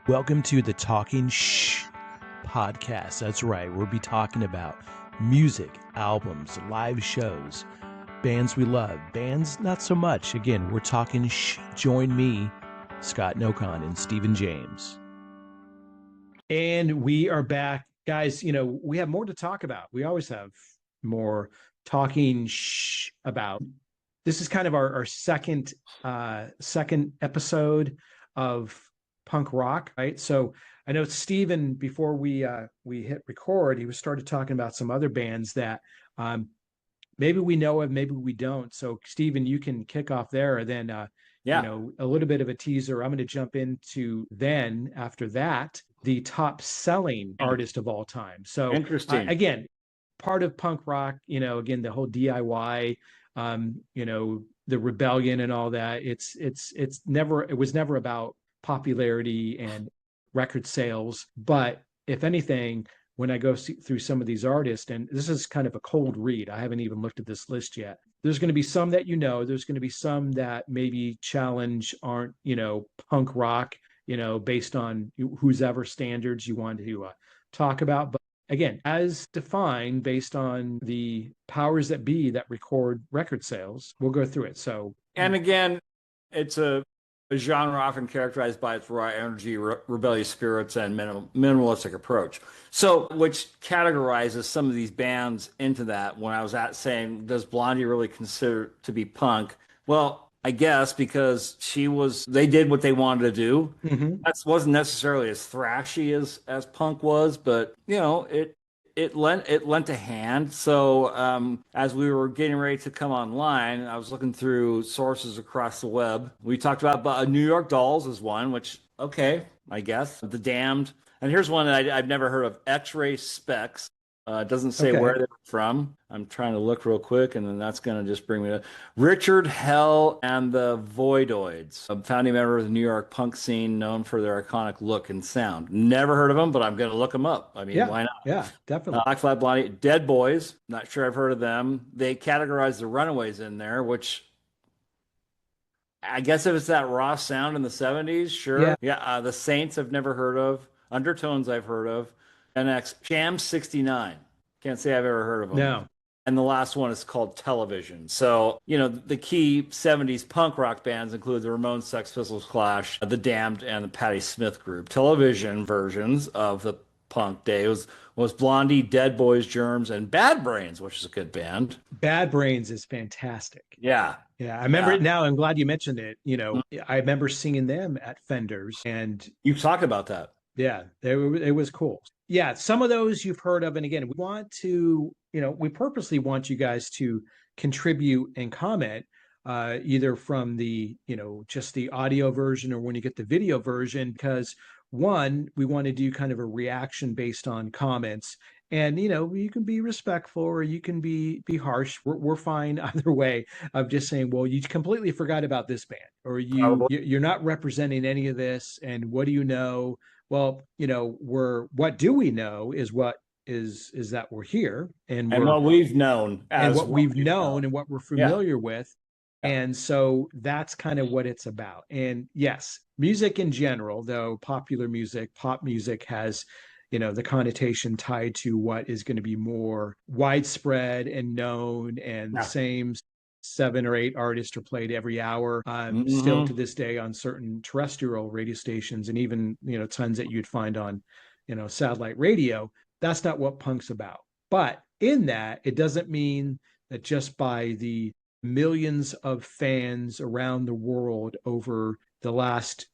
Welcome to the Talking Shh podcast. That's right. We'll be talking about music, albums, live shows, bands we love, bands not so much. Again, we're talking shh. Join me, Scott Nokon, and Stephen James. And we are back. Guys, we have more to talk about. We always have more talking shh about. This is kind of our second episode of punk rock, right? So I know Steven, before we hit record, he started talking about some other bands that maybe we know of, maybe we don't. So Steven, you can kick off there, and then a little bit of a teaser. I'm going to jump into then after that the top selling artist of all time. So interesting. Again, part of punk rock, again, the whole DIY, the rebellion and all that. It was never about popularity and record sales. But if anything, when I go through some of these artists, and this is kind of a cold read, I haven't even looked at this list yet. There's going to be some that there's going to be some that maybe challenge aren't, punk rock, based on whose ever standards you want to talk about. But again, as defined based on the powers that be that record record sales, we'll go through it. So, and again, it's a genre often characterized by its raw energy, rebellious spirits, and minimalistic approach. So, which categorizes some of these bands into that. When I was saying, does Blondie really consider to be punk? Well, I guess because they did what they wanted to do. Mm-hmm. That wasn't necessarily as thrashy as punk was, but it lent a hand. So as we were getting ready to come online, I was looking through sources across the web. We talked about New York Dolls as one, which, okay, I guess. The Damned. And here's one that I've never heard of, X-Ray Specs. It doesn't say where they're from. I'm trying to look real quick, and then that's going to just bring me to Richard Hell and the Voidoids, a founding member of the New York punk scene, known for their iconic look and sound. Never heard of them, but I'm going to look them up. I mean, why not? Yeah, definitely. Black Flag Blondie, Dead Boys. Not sure I've heard of them. They categorize the Runaways in there, which I guess if it's that raw sound in the 70s, sure. Yeah, the Saints I've never heard of. Undertones I've heard of. NX Jam 69. Can't say I've ever heard of them. No. And the last one is called Television. So, the key 70s punk rock bands include the Ramones, Sex Pistols, Clash, The Damned, and the Patti Smith Group. Television versions of the punk day was Blondie, Dead Boys, Germs, and Bad Brains, which is a good band. Bad Brains is fantastic. Yeah. Yeah, I remember it now. I'm glad you mentioned it. I remember singing them at Fenders, and you talk about that. Yeah, it was cool. Yeah, some of those you've heard of. And again, we purposely want you guys to contribute and comment, either from the, just the audio version or when you get the video version, because one, we want to do kind of a reaction based on comments. And you can be respectful or you can be harsh. We're fine either way of just saying, well, you completely forgot about this band, or you're not representing any of this. And what do you know? Well, what do we know is what is that we're here and what we've known and what we've known and what we're familiar with. And so that's kind of what it's about. And yes, music in general, though, popular music, pop music has, the connotation tied to what is going to be more widespread and known, and the same 7 or 8 artists are played every hour, still to this day on certain terrestrial radio stations, and even, tons that you'd find on, satellite radio. That's not what punk's about. But in that, it doesn't mean that just by the millions of fans around the world over the last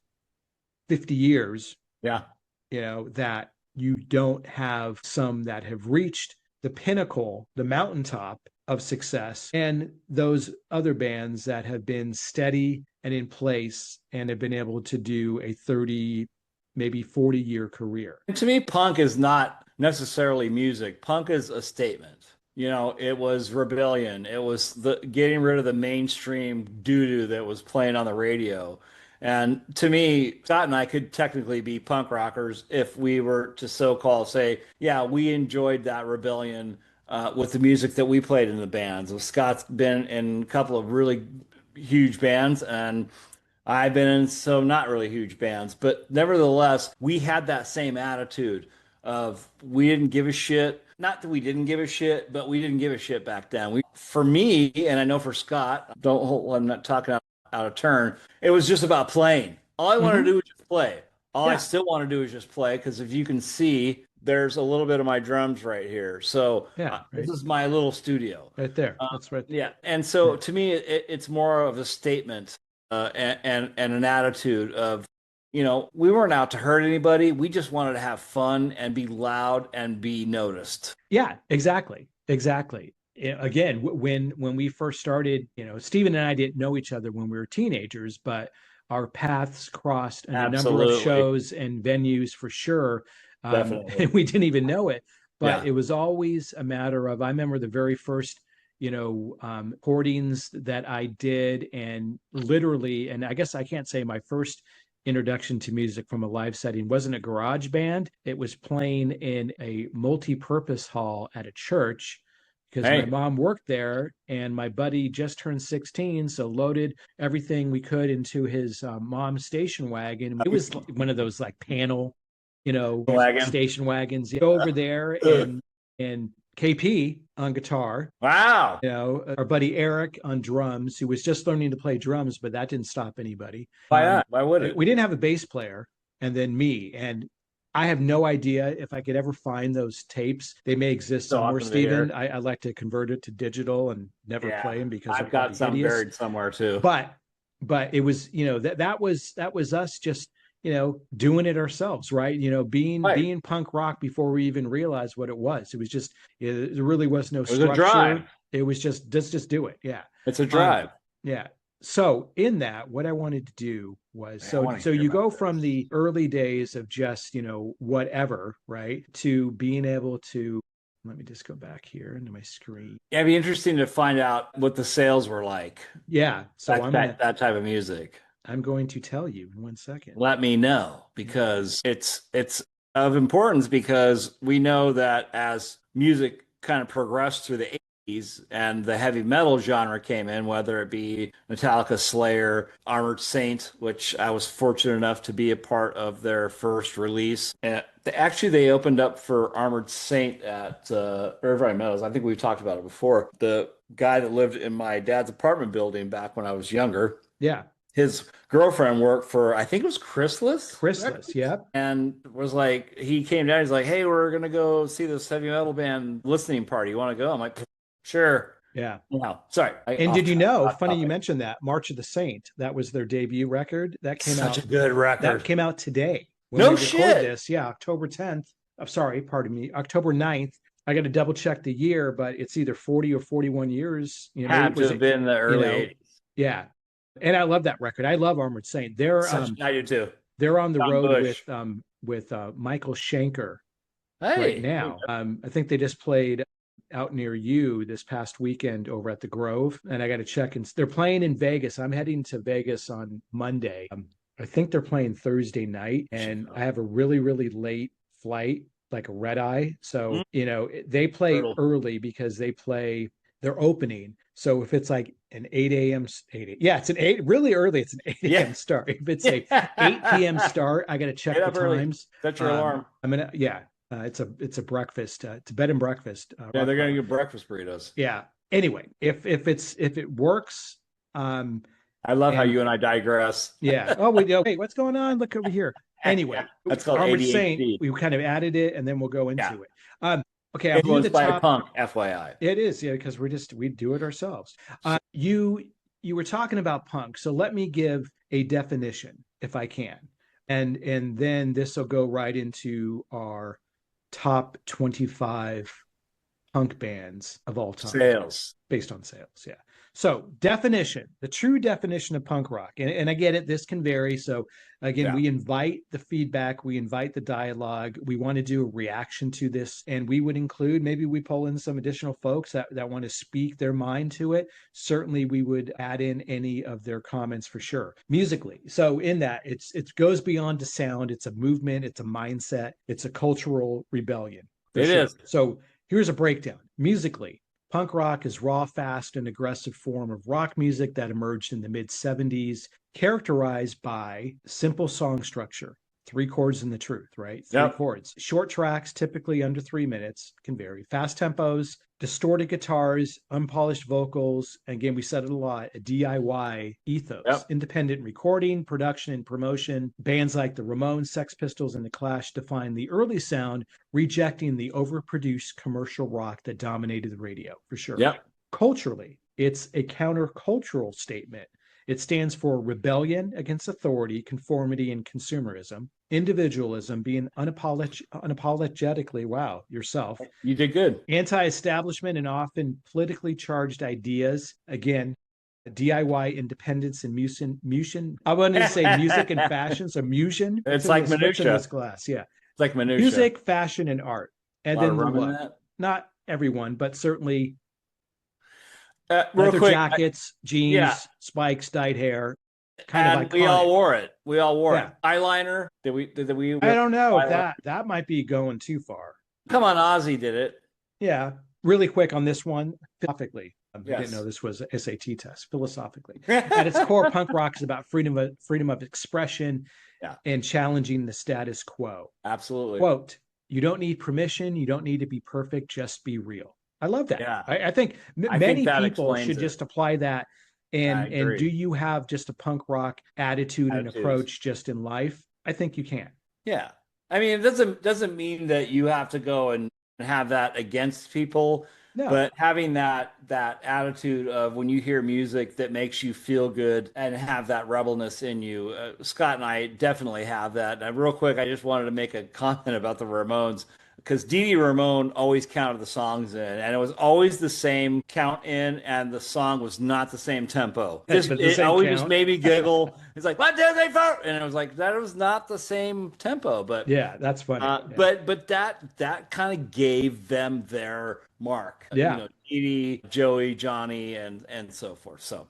50 years, that you don't have some that have reached the pinnacle, the mountaintop of success, and those other bands that have been steady and in place and have been able to do a 30, maybe 40-year career. And to me, punk is not necessarily music. Punk is a statement. It was rebellion. It was the getting rid of the mainstream doo-doo that was playing on the radio. And to me, Scott and I could technically be punk rockers if we were to so-called say, yeah, we enjoyed that rebellion with the music that we played in the bands. Scott's been in a couple of really huge bands, and I've been in some not really huge bands, but nevertheless, we had that same attitude of we didn't give a shit. Not that we didn't give a shit, but we didn't give a shit back then. For me, and I know for Scott, don't hold, I'm not talking out of turn. It was just about playing. All I wanted to Hmm. do was just play. All I Yeah, still want to do is just play because if you can see, there's a little bit of my drums right here. So yeah, this right, is my little studio. right there. That's right. Yeah, and Yeah. so to me, it's more of a statement and an attitude of, we weren't out to hurt anybody. We just wanted to have fun and be loud and be noticed. Yeah, exactly. Exactly. Again, when we first started, Steven and I didn't know each other when we were teenagers, but our paths crossed in a number of Absolutely, shows and venues for sure. definitely. And we didn't even know it, but Yeah. it was always a matter of, I remember the very first, recordings that I did, and literally, and I guess I can't say my first introduction to music from a live setting wasn't a garage band. It was playing in a multi-purpose hall at a church because my Hey, mom worked there and my buddy just turned 16, so loaded everything we could into his mom's station wagon. It was one of those like panel, wagon. station wagons. You go over there, and KP on guitar, Wow. our buddy Eric on drums, who was just learning to play drums, but that didn't stop anybody. Why not? Why would it? We didn't have a bass player, and then me. And I have no idea if I could ever find those tapes. They may exist So somewhere, awesome to hear. Stephen. I'd like to convert it to digital and never Yeah, play them because they're I've got probably some hideous. buried somewhere too. But it was, that was us just, doing it ourselves, right? Being Right. punk rock before we even realized what it was. It was just, there really was no It was a drive. structure. It was just, let's just do it. Yeah. It's a um drive. yeah. So in that, what I wanted to do was, Man, I so want to hear you about go this. from the early days of just, whatever, right, to being able to, let me just go back here into my screen. Yeah, it'd be interesting to find out what the sales were like. Yeah. So That type of music. I'm going to tell you in 1 second. Let me know Yeah. because it's of importance because we know that as music kind of progressed through the 80s and the heavy metal genre came in, whether it be Metallica, Slayer, Armored Saint, which I was fortunate enough to be a part of their first release. And they opened up for Armored Saint at Irvine Meadows. I think we've talked about it before. The guy that lived in my dad's apartment building back when I was younger, Yeah. his girlfriend worked for, I think it was Chrysalis Chrisless. Records, Yep. and was like, he came down, he's like, hey, we're gonna go see this heavy metal band listening party. You want to go? I'm like, sure. Yeah. No, sorry, And did you know, off funny you topic. mentioned that, March of the Saint, that was their debut record. Such a good record. That came out today when we No record shit. this. Yeah, October 10th. I'm sorry, pardon me, October 9th. I got to double check the year, but it's either 40 or 41 years. Maybe Had it to was have been the you early know, 80s. yeah. And I love that record. I love Armored Saint. I do too. They're on the John road Bush. with Michael Schenker right Hey, now. I think they just played out near you this past weekend over at the Grove, and I got to check. And they're playing in Vegas. I'm heading to Vegas on Monday. I think they're playing Thursday night, and I have a really, really late flight, like a red eye. So, Mm, they play brutal. early because they're opening. So if it's like an 8 a.m. 8, yeah, it's an 8 really early. It's an 8 Yeah. a.m. start. If it's a 8 p.m. Get start, I got to check the up early. times. Set your alarm. I'm gonna, yeah, it's a breakfast, it's a bed and breakfast Yeah, rock they're gonna climbing. get breakfast burritos. Yeah. Anyway, if it works, I love how and you and I digress. yeah. Oh, we go. Hey, what's going on? Look over here. Anyway, That's called Armored Saint, ADHD. we kind of added it, and then we'll go Yeah. into it. Okay, I'll do the Influenced by a top. punk, FYI. It is, yeah, because we do it ourselves. You were talking about punk, so let me give a definition if I can, and then this will go right into our top 25 punk bands of all time Sales. based on sales. Yeah. So definition, the true definition of punk rock, and I get it, this can vary. So again, Yeah. we invite the feedback, we invite the dialogue. We want to do a reaction to this, and we would include, maybe we pull in some additional folks that want to speak their mind to it. Certainly we would add in any of their comments for sure. Musically. So in that, it goes beyond the sound, it's a movement, it's a mindset, it's a cultural rebellion for It sure. is. So here's a breakdown. Musically, Punk rock is raw, fast, and aggressive form of rock music that emerged in the mid 70s, characterized by simple song structure. Three chords in the truth, right? Three Yep. chords. Short tracks, typically under 3 minutes, can vary. Fast tempos, distorted guitars, unpolished vocals. And again, we said it a lot, a DIY ethos, Yep. independent recording, production, and promotion. Bands like the Ramones, Sex Pistols, and The Clash defined the early sound, rejecting the overproduced commercial rock that dominated the radio, for sure. Yep. Culturally, it's a countercultural statement. It stands for rebellion against authority, conformity, and consumerism. Individualism, being unapologetically, wow, yourself. You did good. Anti-establishment and often politically charged ideas. Again, DIY independence and music. I wanted to say music and fashion, so music. It's like minutia. This glass, yeah. It's like minutia. Music, fashion, and art, and then the look. Not everyone, but certainly. Leather jackets, jeans, spikes, dyed hair, kind of iconic. We all wore it. it. Eyeliner. Did we? I don't know if that might be going too far. Come on, Ozzy did it. Yeah, really quick on this one. Philosophically, I Yes. didn't know this was an SAT test. Philosophically, at its core, punk rock is about freedom of expression, and challenging the status quo. Absolutely. Quote: "You don't need permission. You don't need to be perfect. Just be real." I love that. Yeah. I think many people should just apply that. And do you have just a punk rock attitude and approach just in life? I think you can. Yeah. I mean, it doesn't mean that you have to go and have that against people. No. But having that attitude of when you hear music that makes you feel good and have that rebelness in you, Scott and I definitely have that. And real quick, I just wanted to make a comment about the Ramones. Because Dee Dee Ramone always counted the songs in, and it was always the same count in, and the song was not the same tempo. It always just made me giggle. It's like 1, 2, 3, 4, and I was like, that was not the same tempo. But yeah, that's funny. But that kind of gave them their mark. Yeah, Dee Dee, Joey, Johnny, and so forth. So,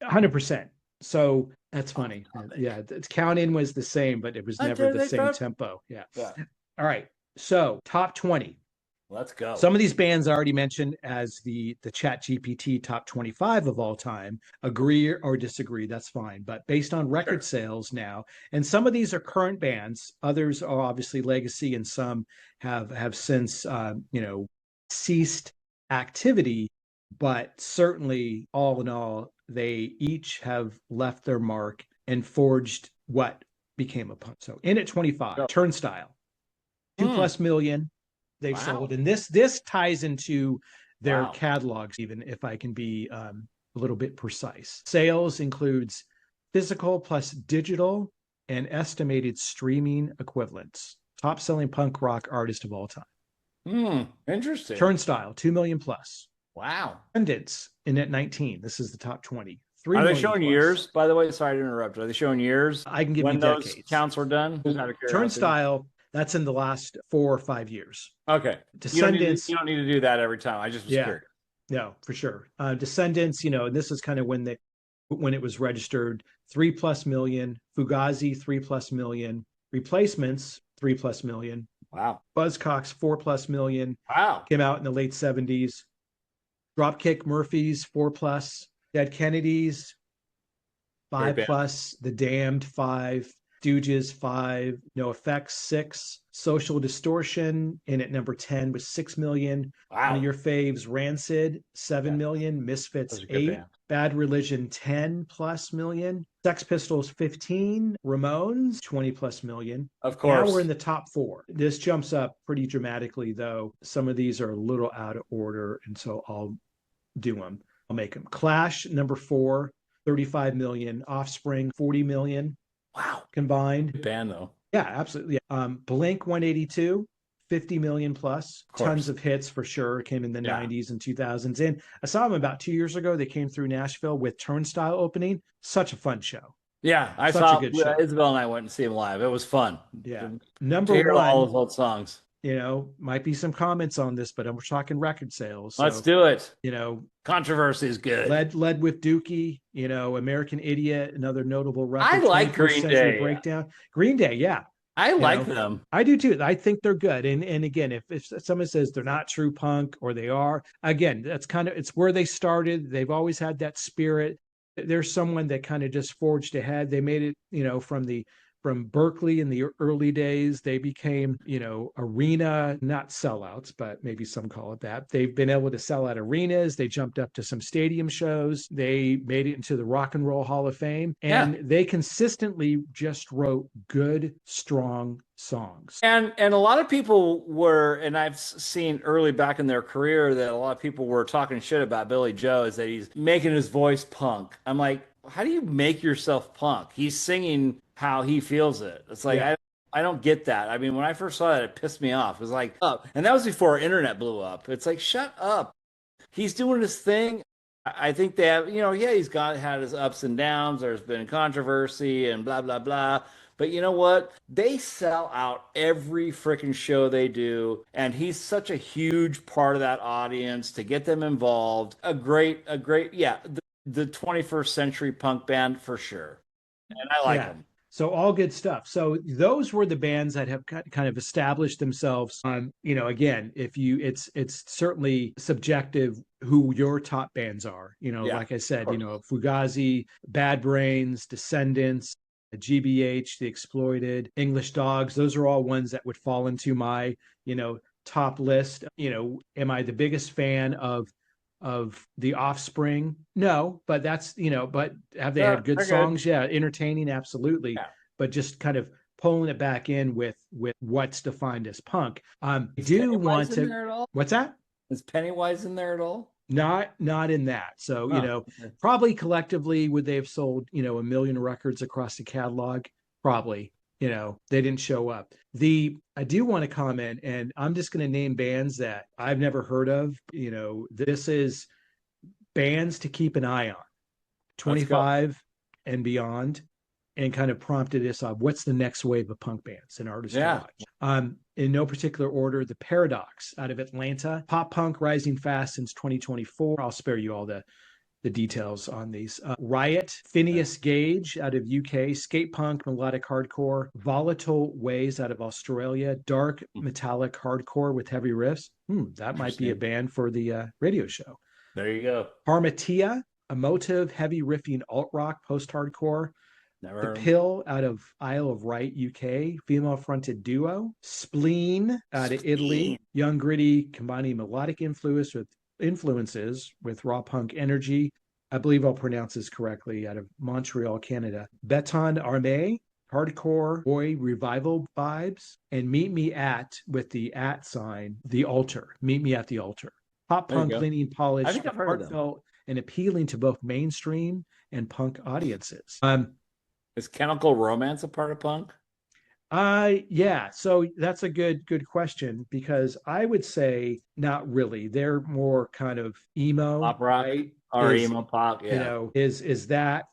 100%. So that's funny. Yeah, count in was the same, but it was never the same tempo. Yeah. All right. So top 20. Let's go. Some of these bands I already mentioned as the Chat GPT top 25 of all time. Agree or disagree, that's fine. But based on record sales now, and some of these are current bands, others are obviously legacy, and some have since ceased activity. But certainly, all in all, they each have left their mark and forged what became a punk. So in at 25, Turnstile. 2+ million they've sold, and this ties into their catalogs, even if I can be a little bit precise. Sales includes physical plus digital and estimated streaming equivalents. Top selling punk rock artist of all time. Interesting. Turnstile, 2 million plus. Wow. Descendants in at 19. This is the top 20. Are they showing years, by the way? Sorry to interrupt. Are they showing years? I can give you decades. Those counts were done? Turnstile, that's in the last 4 or 5 years. Okay. Descendants. You don't need to do that every time. I just was curious. No, for sure. Descendants, and this is kind of when it was registered, 3+ million. Fugazi, 3+ million. Replacements, 3+ million. Wow. Buzzcocks, 4+ million. Wow. Came out in the late 70s. Dropkick Murphys, 4+. Dead Kennedys, 5+. The Damned, 5. Stooges, 5. No Effects, 6. Social Distortion in at number 10 with 6 million. Wow. One of your faves, Rancid, 7 million. Misfits, 8. Bad Religion, 10+ million. Sex Pistols, 15. Ramones, 20+ million. Of course. Now we're in the top 4. This jumps up pretty dramatically, though. Some of these are a little out of order, and so I'll do them. I'll make them. Clash, number 4, 35 million. Offspring, 40 million. Wow. Combined. Good band, though. Yeah, absolutely. Blink 182, 50 million plus. Tons of hits for sure. Came in the 90s and 2000s. And I saw them about 2 years ago. They came through Nashville with Turnstile opening. Such a fun show. Yeah, I saw Isabel and I went and see them live. It was fun. Yeah. Number 1. All those old songs. Might be some comments on this, but we're talking record sales. So, let's do it. Controversy is good. Led with Dookie, American Idiot, another notable record. I like Green Day. Breakdown. Green Day, yeah. I You like know, them. I do too. I think they're good. And again, if someone says they're not true punk or they are, again, that's kind of it's where they started. They've always had that spirit. There's someone that kind of just forged ahead. They made it, from Berkeley in the early days. They became, arena, not sellouts, but maybe some call it that. They've been able to sell out arenas. They jumped up to some stadium shows. They made it into the Rock and Roll Hall of Fame. Yeah. And they consistently just wrote good, strong songs. And a lot of people were, and I've seen early back in their career that a lot of people were talking shit about Billy Joe is that he's making his voice punk. I'm like, how do you make yourself punk? He's singing how he feels it. It's like Yeah. I don't get that. I mean, when I first saw that, it pissed me off. It was like, oh, and that was before internet blew up. It's like, shut up. He's doing his thing. I think they have, yeah, he's got had his ups and downs. There's been controversy and blah blah blah. But you know what? They sell out every freaking show they do, and he's such a huge part of that audience to get them involved. Yeah, the 21st century punk band for sure, and I like Yeah. them. So all good stuff. So those were the bands that have kind of established themselves on, again, if you it's certainly subjective who your top bands are. Yeah, Like I of said, course. Fugazi, Bad Brains, Descendants, GBH, The Exploited, English Dogs, those are all ones that would fall into my, top list. Am I the biggest fan of the Offspring? No, but but have they had good They're good. songs? Yeah, entertaining, absolutely. Yeah. But just kind of pulling it back in with what's defined as punk. I Is do Pennywise want in to. there at all? What's that? Is Pennywise in there at all? Not in that. So, Oh, okay. probably collectively would they have sold, a million records across the catalog? Probably. They didn't show up. The I do want to comment, and I'm just going to name bands that I've never heard of. This is bands to keep an eye on, Let's go. 25 and beyond, and kind of prompted us on what's the next wave of punk bands and artists to Yeah. watch. In no particular order, The Paradox out of Atlanta, pop punk rising fast since 2024. I'll spare you all the details on these. Riot, Phineas Gage out of UK, skate punk, melodic hardcore, Volatile Ways out of Australia, dark metallic hardcore with heavy riffs. That might be a Interesting. band for the radio show. There you go. Harmatia, emotive, heavy riffing alt rock, post hardcore. Never The heard of them. Pill out of Isle of Wight, UK, female fronted duo. Spleen out of Italy, Spleen. young gritty, combining melodic influences with raw punk energy. I believe I'll pronounce this correctly, out of Montreal, Canada. Beton Arme, hardcore boy revival vibes, and Meet Me At with the at sign, the altar. Meet Me at the altar. Pop There you punk go. leaning, I polished, think I've heard of them. heartfelt, and appealing to both mainstream and punk audiences. Is Chemical Romance a part of punk? Yeah, so that's a good question because I would say not really. They're more kind of emo, Pop rock right? or emo pop? Yeah. Is that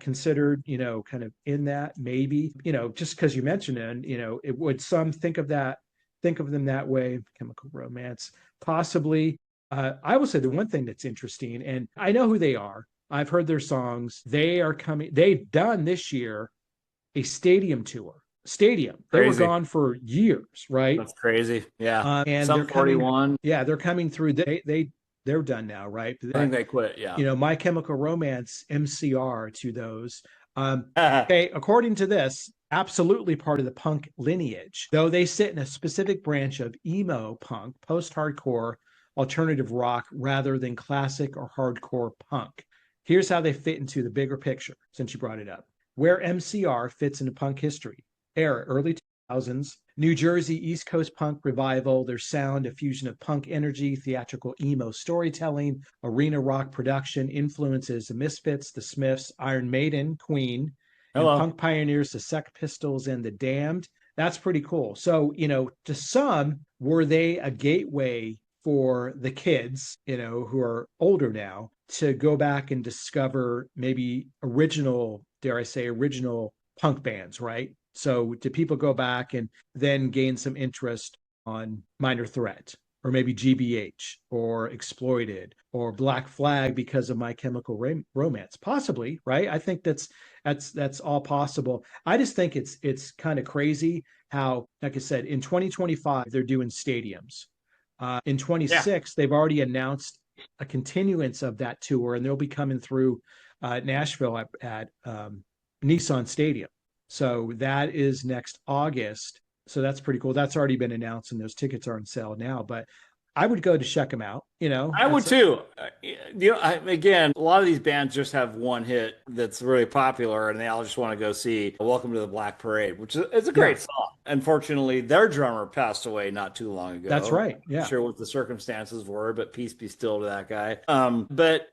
considered, kind of in that maybe, just because you mentioned it, and, it would some think of them that way, Chemical Romance, possibly. I will say the one thing that's interesting, and I know who they are. I've heard their songs. They've done this year a stadium tour. Stadium. They were Crazy. gone for years, right? That's crazy. Yeah. And they're Some coming. 41. Yeah, they're coming through. They're done now, right? I think But they quit. Yeah. My Chemical Romance MCR to those. Okay, according to this, absolutely part of the punk lineage, though they sit in a specific branch of emo punk, post-hardcore, alternative rock, rather than classic or hardcore punk. Here's how they fit into the bigger picture, since you brought it up. Where MCR fits into punk history. Era, early 2000s, New Jersey East Coast punk revival, their sound, a fusion of punk energy, theatrical emo storytelling, arena rock production, influences the Misfits, the Smiths, Iron Maiden, Queen, and Hello. punk pioneers, the Sex Pistols and the Damned. That's pretty cool. So, to some, were they a gateway for the kids, who are older now to go back and discover maybe original, dare I say, original punk bands, right? So do people go back and then gain some interest on Minor Threat or maybe GBH or Exploited or Black Flag because of My Chemical Romance? Possibly, right? I think that's that's all possible. I just think it's kind of crazy how, like I said, in 2025 they're doing stadiums. In Yeah. 26 they've already announced a continuance of that tour, and they'll be coming through Nashville at Nissan Stadium. So that is next August. So that's pretty cool. That's already been announced, and those tickets are on sale now. But I would go to check them out. I would It's too. Again, a lot of these bands just have one hit that's really popular, and they all just want to go see "Welcome to the Black Parade," which is a yeah, great song. Unfortunately, their drummer passed away not too long that's ago. right. Not Yeah. sure what the circumstances were, but peace be still to that guy. But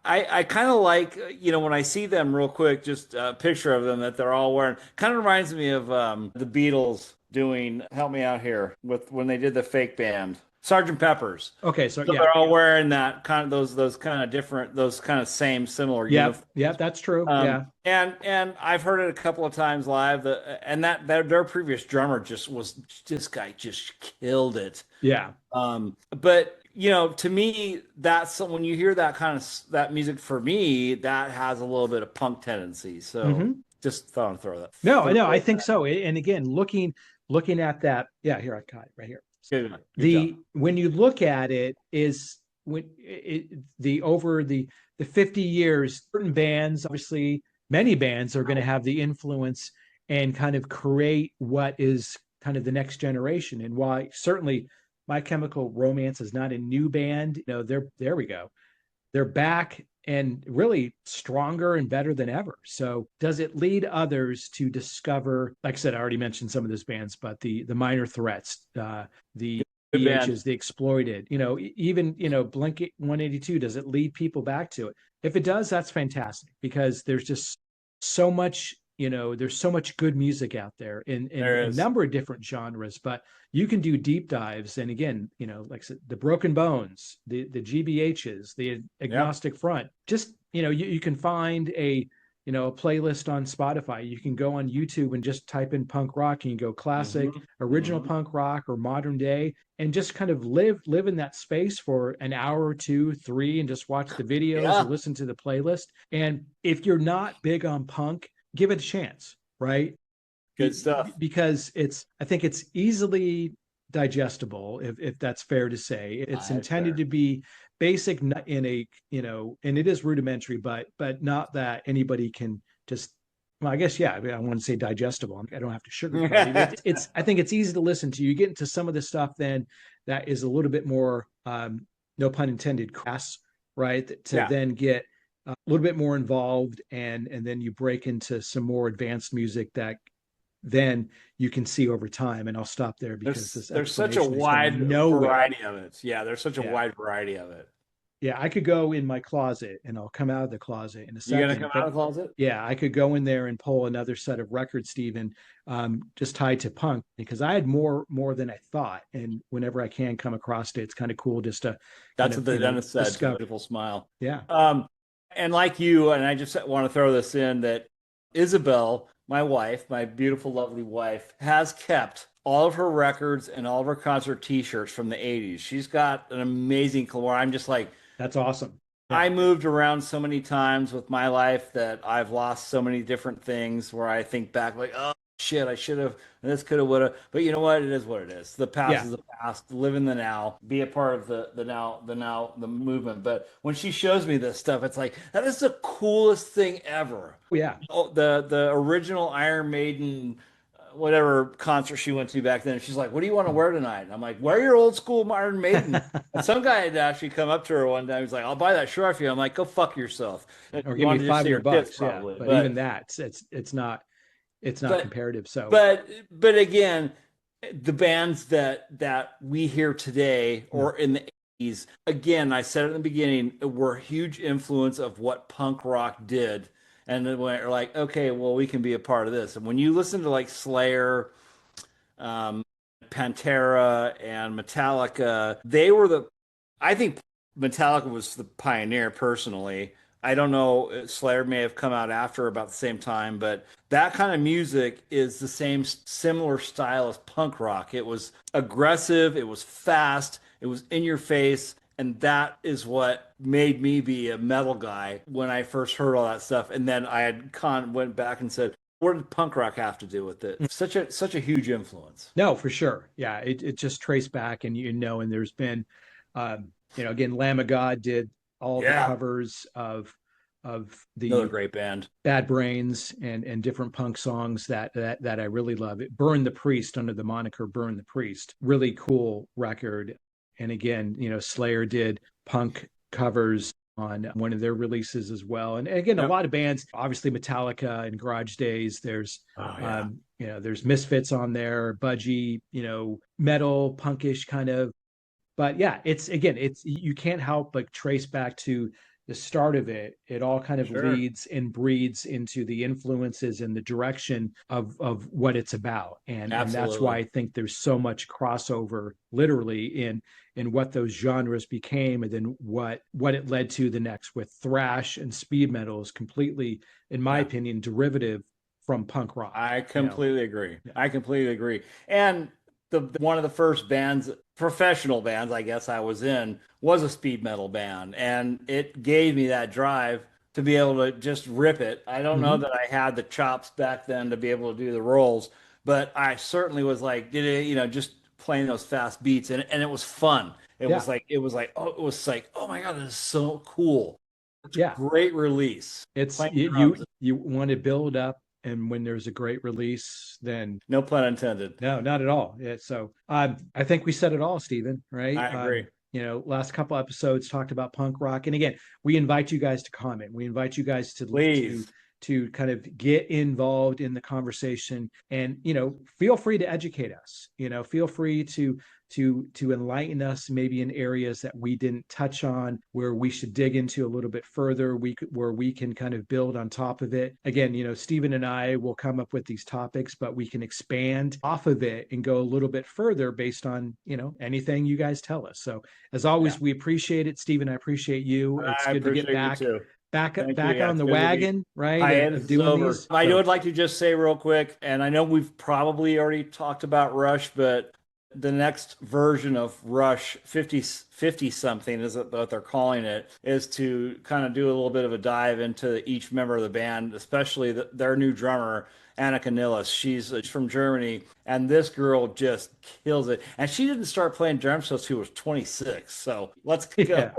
I kind of like, when I see them real quick, just a picture of them that they're all wearing, kind of reminds me of the Beatles doing, help me out here, with when they did the fake band, Sergeant Pepper's. Okay. So So yeah, they're all wearing that kind of those kind of different, those kind of same similar yep, uniforms. yep. That's true. Yeah. And I've heard it a couple of times live. And that their previous drummer just was, this guy just killed it. Yeah. But to me, that's when you hear that kind of that music, for me, that has a little bit of punk tendency. So Hmm. just thought I'd throw that. No, I Throw know. I think that. so. And again, looking at that, yeah, here I got it right here. Good job. The when you look at it is when the over the 50 years, certain bands, obviously many bands are going to have the influence and kind of create what is kind of the next generation. And why certainly My Chemical Romance is not a new band. They're there we go. They're back and really stronger and better than ever. So does it lead others to discover, like I said, I already mentioned some of those bands, but the Minor Threats, the Good band. BHs, the Exploited, even, Blink 182, does it lead people back to it? If it does, that's fantastic because there's just so much, there's so much good music out there in There a is. number of different genres, but you can do deep dives. And again, like I said, the Broken Bones, the GBHs, the Yep. Agnostic Front, just, you can find a playlist on Spotify. You can go on YouTube and just type in punk rock and you go classic, Hmm. original Hmm. punk rock or modern day, and just kind of live in that space for an hour or two, three, and just watch the videos or Yeah. listen to the playlist. And if you're not big on punk, give it a chance, right? Good stuff. Because I think it's easily digestible, if that's fair to say. It's That's intended fair. to be basic in a, and it is rudimentary, but not that anybody can just, well, I guess, yeah, I mean, I want to say digestible. I don't have to sugarcoat it. I think it's easy to listen to. You get into some of the stuff then that is a little bit more, no pun intended, crass, right? To Yeah. then get a little bit more involved, and then you break into some more advanced music that then you can see over time. And I'll stop there because this There's such a explanation is going wide nowhere. variety of it. Yeah, there's such a Yeah. wide variety of it. Yeah. I could go in my closet and I'll come out of the closet in a You gonna come second. out But of the closet? yeah, I could go in there and pull another set of records, Stephen, just tied to punk because I had more than I thought. And whenever I can come across it, it's kind of cool just to kind That's of, what the dentist said. discover. Beautiful smile. Yeah. Um, and like you, and I just want to throw this in that Isabel, my wife, my beautiful, lovely wife, has kept all of her records and all of her concert T-shirts from the '80s. She's got an amazing collection. I'm just like, That's awesome. I Yeah. moved around so many times with my life that I've lost so many different things where I think back like, oh shit, I should have, and this could have, would have. But you know what? It is what it is. The past Yeah. is the past. Live in the now. Be a part of the movement. But when she shows me this stuff, it's like that is the coolest thing ever. Yeah. Oh, the original Iron Maiden, whatever concert she went to back then. She's like, "What do you want to wear tonight?" And I'm like, "Wear your old school Iron Maiden." And some guy had actually come up to her one time. He's like, "I'll buy that shirt for you." I'm like, "Go fuck yourself." And Or you give me wanted to just see her 500 tits, bucks. Yeah. probably, But even that, it's not but comparative. So but again, the bands that we hear today mm, or in the '80s, again, I said it in the beginning, were a huge influence of what punk rock did. And then we're like, okay, well, we can be a part of this. And when you listen to like Slayer, um, Pantera, and Metallica, I think Metallica was the pioneer personally. I don't know, Slayer may have come out after about the same time, but that kind of music is the same similar style as punk rock. It was aggressive, it was fast, it was in your face, and that is what made me be a metal guy when I first heard all that stuff. And then I had went back and said, what did punk rock have to do with it? Such a huge influence. No, for sure. Yeah, it just traced back, and and there's been, again, Lamb of God did all the Yeah, covers of another the great band. Bad Brains and different punk songs that I really love. It Burn the Priest under the moniker Burn the Priest. Really cool record. And again, Slayer did punk covers on one of their releases as well. And again, a Yep. lot of bands, obviously Metallica and Garage Days. Oh yeah. There's Misfits on there, Budgie, metal, punkish kind of. But yeah, it's you can't help but trace back to the start of it. It all kind of Sure. leads and breeds into the influences and the direction of what it's about. And that's why Absolutely. I think there's so much crossover literally in what those genres became, and then what it led to the next with thrash and speed metal is completely, in my Yeah. opinion, derivative from punk rock. I You know, completely agree. yeah, I completely agree. And one of the first bands, professional bands, I guess I was in, was a speed metal band, and it gave me that drive to be able to just rip it. I don't know mm-hmm. that I had the chops back then to be able to do the rolls, but I certainly was like, did it, just playing those fast beats, and it was fun. Yeah, Oh my God, this is so cool. It's a yeah. great release. It's Playing you drums, you want to build up, and when there's a great release, then no pun intended. no, not at all. Yeah, so I think we said it all, Stephen, right? I agree. Last couple episodes talked about punk rock. And again, we invite you guys to comment. We invite you guys Please. to kind of get involved in the conversation, and feel free to educate us. Feel free to enlighten us maybe in areas that we didn't touch on, where we should dig into a little bit further, where we can kind of build on top of it. Again, Stephen and I will come up with these topics, but we can expand off of it and go a little bit further based on anything you guys tell us. So as Yeah. always, we appreciate it. Stephen, I appreciate you. It's I good to get appreciate you back too. Thank you. back Yeah, on it's the good to be. wagon, right, of Hiatus is doing over. these. I So would like to just say real quick, and I know we've probably already talked about Rush, but the next version of Rush 50 something is what they're calling it, is to kind of do a little bit of a dive into each member of the band, especially their new drummer, Annika Nilles. She's from Germany, and this girl just kills it. And she didn't start playing drums until she was 26. So let's go. yeah,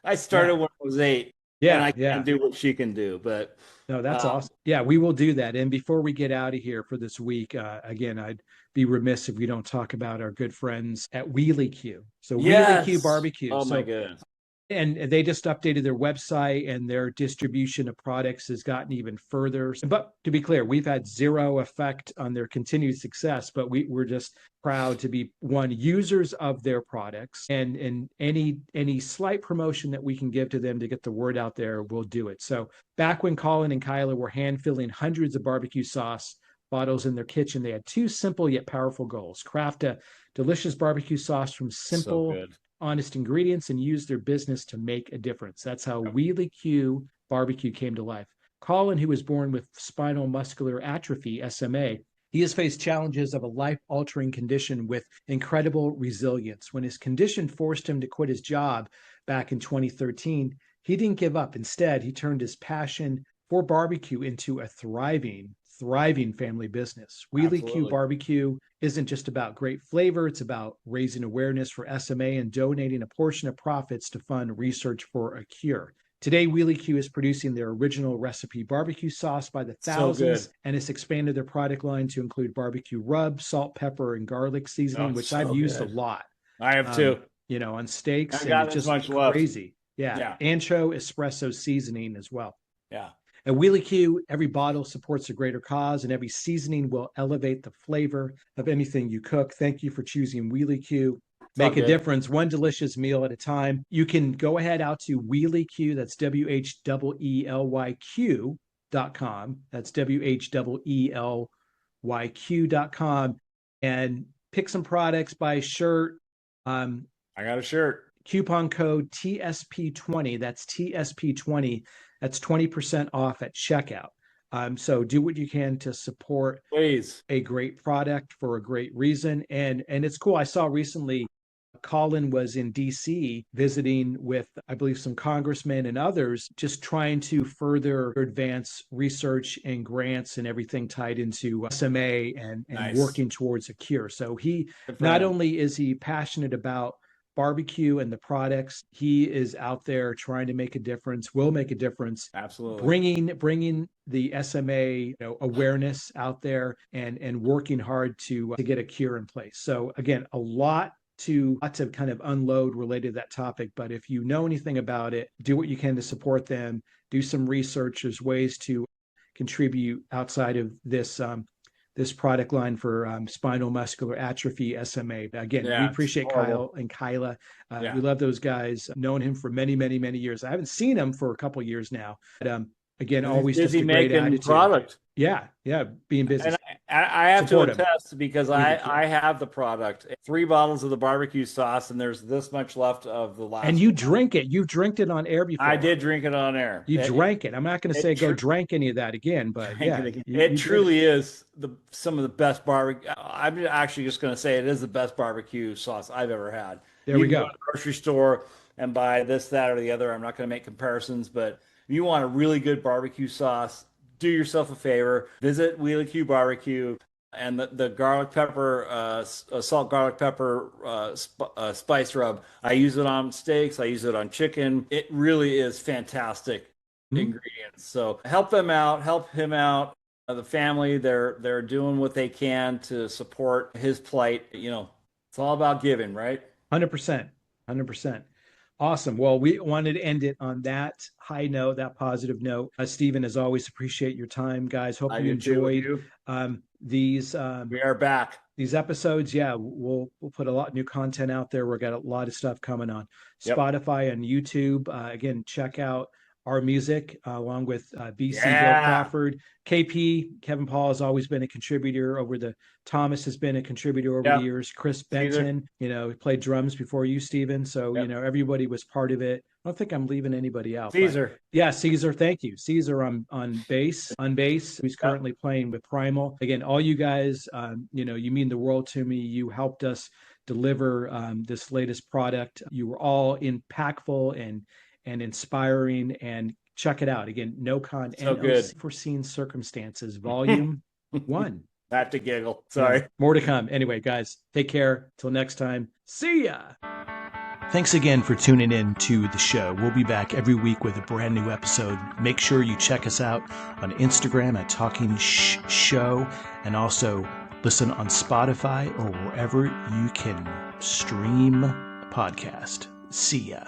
I started yeah, when I was 8, and yeah, I yeah. can't do what she can do. But No, that's um, awesome. Yeah, we will do that. And before we get out of here for this week, again, I'd be remiss if we don't talk about our good friends at Wheelie Q. So Wheelie Q yes. Barbecue. Oh my So goodness. and they just updated their website, and their distribution of products has gotten even further. But to be clear, we've had zero effect on their continued success, but we're just proud to be users of their products, and any slight promotion that we can give to them to get the word out there, we'll do it. So back when Colin and Kyla were hand filling hundreds of barbecue sauce bottles in their kitchen, they had two simple yet powerful goals: craft a delicious barbecue sauce from So simple, good. honest ingredients, and use their business to make a difference. That's how Wheelie Q Barbecue came to life. Colin, who was born with spinal muscular atrophy, SMA, he has faced challenges of a life altering condition with incredible resilience. When his condition forced him to quit his job back in 2013, he didn't give up. Instead, he turned his passion for barbecue into a thriving family business. Wheelie Q Absolutely. Barbecue isn't just about great flavor, it's about raising awareness for SMA and donating a portion of profits to fund research for a cure. Today, Wheelie Q is producing their original recipe barbecue sauce by the So thousands, good. and has expanded their product line to include barbecue rub, salt, pepper, and garlic Oh, seasoning, it's which I've so used a good. lot, I have too. on steaks, I've and got it's this just much left. crazy. Yeah, Yeah. ancho espresso seasoning as well. Yeah. At Wheelie Q, every bottle supports a greater cause, and every seasoning will elevate the flavor of anything you cook. Thank you for choosing Wheelie Q. It's all Make a good. difference, one delicious meal at a time. You can go ahead out to Wheelie Q, that's WHEELYQ.com. That's WHEELYQ.com, and pick some products, buy a shirt. Um, I got a shirt. Coupon code TSP20. That's TSP20. That's 20% off at checkout. So do what you can to support Please. a great product for a great reason. And it's cool. I saw recently Colin was in DC visiting with, I believe, some congressmen and others, just trying to further advance research and grants and everything tied into SMA and Nice. working towards a cure. So he Good for not him. only is he passionate about barbecue and the products, he is out there trying to make a difference, will make a difference, Absolutely. bringing the SMA awareness out there and working hard to get a cure in place. So again, a lot to kind of unload related to that topic. But if you know anything about it, do what you can to support them. Do some research. There's ways to contribute outside of this product line for spinal muscular atrophy SMA. Again, we Yeah, it's appreciate horrible. Kyle and Kyla. Yeah. We love those guys. Known him for many, many, many years. I haven't seen him for a couple of years now. But again, Because he's always just busy a great making attitude. product. Yeah, yeah, being busy. And I have to Support him. attest because Really can. I have the product. 3 bottles of the barbecue sauce, and there's this much left of the And last you one. drink it. You've drank it on air I before. did drink it on air. You drank it. I'm not going to say It go tr drink any of that again, but Drank yeah, it again. It you did it. truly is some of the best barbecue. I'm actually just going to say it is the best barbecue sauce I've ever had. There You we can go go. to the grocery store and buy this, that, or the other. I'm not going to make comparisons, but if you want a really good barbecue sauce, do yourself a favor. Visit Wheelie Q Barbecue. And the garlic pepper, salt garlic pepper spice rub. I use it on steaks. I use it on chicken. It really is fantastic Hmm? ingredients. So help them out. Help him out. The family, they're doing what they can to support his plight. It's all about giving, right? 100%. 100%. Awesome. Well, we wanted to end it on that high note, that positive note. Stephen, as always, appreciate your time, guys. Hope I you do too with enjoyed you. these We are back. these episodes. Yeah, we'll put a lot of new content out there. We've got a lot of stuff coming on Yep. Spotify and YouTube. Again, check out our music along with BC Bill Yeah. Crawford, KP. Kevin Paul has always been a contributor over the. Thomas has been a contributor over the Yep. years. Chris Caesar. Benton, played drums before you, Steven. So Yep. everybody was part of it. I don't think I'm leaving anybody out, but Caesar. yeah, Caesar, thank you. Caesar on bass, who's Yep. currently playing with Primal. Again, all you guys, you mean the world to me. You helped us deliver this latest product. You were all impactful and inspiring. And check it out again. So good. Foreseen circumstances, volume one. I have to giggle. Yeah, Sorry. more to come. Anyway, guys, take care. Till next time. See ya. Thanks again for tuning in to the show. We'll be back every week with a brand new episode. Make sure you check us out on Instagram at Talking Show, and also listen on Spotify or wherever you can stream a podcast. See ya.